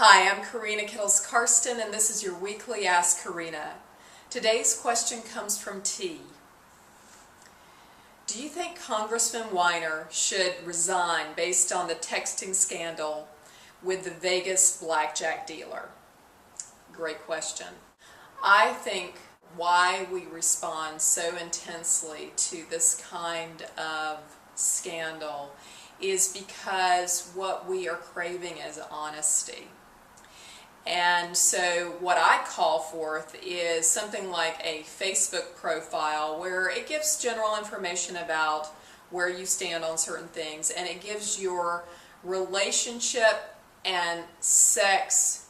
Hi, I'm Karinna Kittles-Karsten, and this is your weekly Ask Karinna. Today's question comes from T. Do you think Congressman Weiner should resign based on the texting scandal with the Vegas blackjack dealer? Great question. I think why we respond so intensely to this kind of scandal is because what we are craving is honesty. And so what I call forth is something like a Facebook profile where it gives general information about where you stand on certain things, and it gives your relationship and sex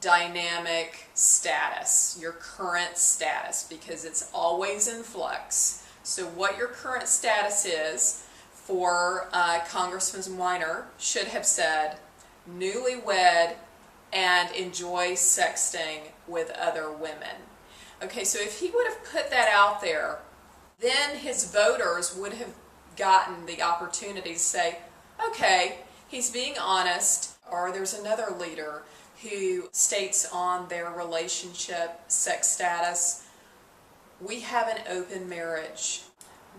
dynamic status, your current status, because it's always in flux. So what your current status is for Congressman Weiner should have said newlywed and enjoy sexting with other women. Okay, so if he would have put that out there, then his voters would have gotten the opportunity to say, okay, he's being honest. Or there's another leader who states on their relationship sex status, we have an open marriage.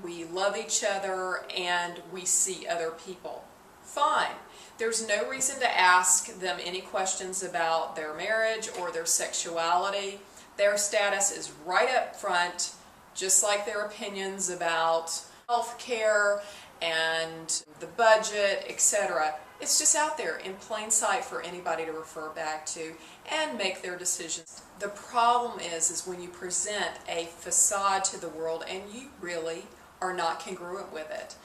We love each other and we see other people. Fine. There's no reason to ask them any questions about their marriage or their sexuality. Their status is right up front, just like their opinions about health care and the budget, etc. It's just out there in plain sight for anybody to refer back to and make their decisions. The problem is when you present a facade to the world and you really are not congruent with it.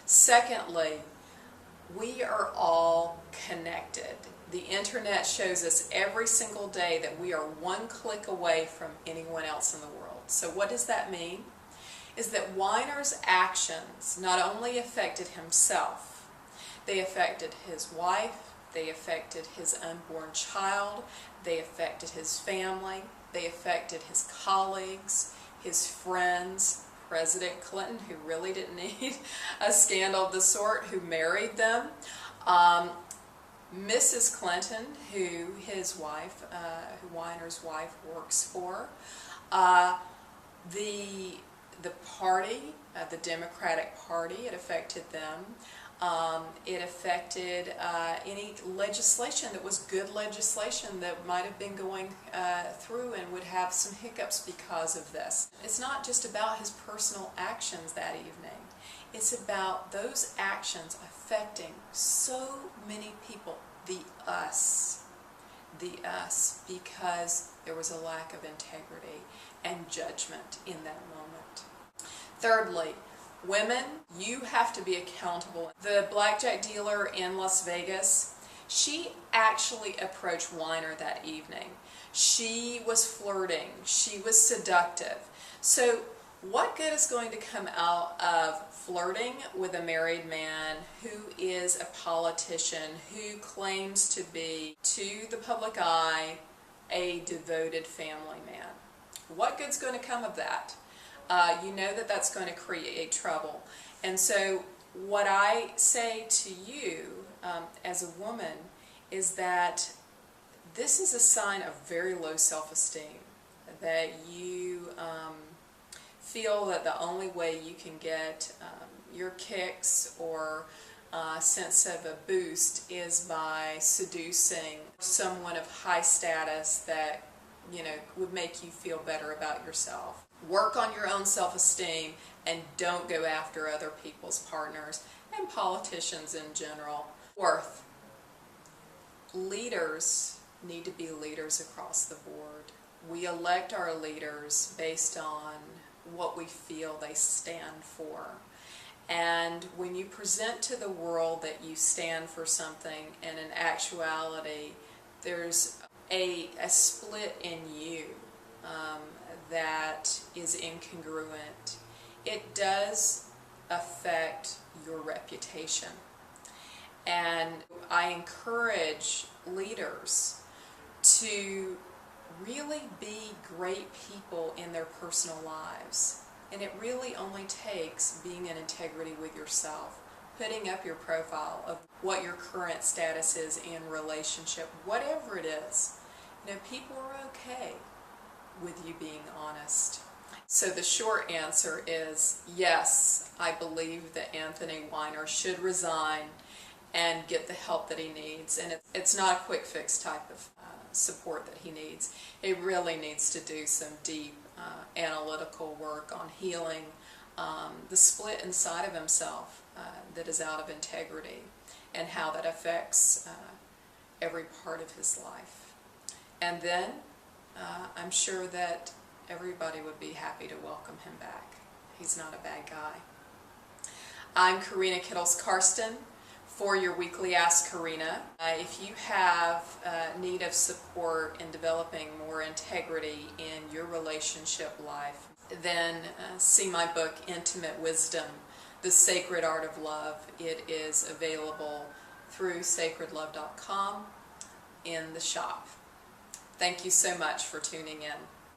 Secondly, we are all connected. The internet shows us every single day that we are one click away from anyone else in the world. So what does that mean? Is that Weiner's actions not only affected himself, they affected his wife, they affected his unborn child, they affected his family, they affected his colleagues, his friends, President Clinton, who really didn't need a scandal of the sort, who married them, Mrs. Clinton, who his wife, who Weiner's wife works for, the party, the Democratic Party, it affected them. It affected any legislation that was good legislation that might have been going through and would have some hiccups because of this. It's not just about his personal actions that evening. It's about those actions affecting so many people, the us, because there was a lack of integrity and judgment in that moment. Thirdly, women, you have to be accountable. The blackjack dealer in Las Vegas, she actually approached Weiner that evening. She was flirting. She was seductive. So what good is going to come out of flirting with a married man who is a politician, who claims to be, to the public eye, a devoted family man? What good's going to come of that? You know that that's going to create trouble. And so what I say to you as a woman is that this is a sign of very low self-esteem, that you feel that the only way you can get your kicks or sense of a boost is by seducing someone of high status that, you know, would make you feel better about yourself. Work on your own self-esteem and don't go after other people's partners and politicians in general. Fourth, leaders need to be leaders across the board. We elect our leaders based on what we feel they stand for. And when you present to the world that you stand for something, and in actuality there's a split in you that is incongruent, it does affect your reputation. And I encourage leaders to really be great people in their personal lives. And it really only takes being in integrity with yourself, putting up your profile of what your current status is in relationship, whatever it is. People are okay with you being honest. So the short answer is yes, I believe that Anthony Weiner should resign and get the help that he needs. And it's not a quick fix type of support that he needs. He really needs to do some deep analytical work on healing the split inside of himself that is out of integrity, and how that affects every part of his life. And then I'm sure that everybody would be happy to welcome him back. He's not a bad guy. I'm Karinna Kittles-Karsten for your weekly Ask Karinna. If you have need of support in developing more integrity in your relationship life, then see my book, Intimate Wisdom, The Sacred Art of Love. It is available through sacredlove.com in the shop. Thank you so much for tuning in.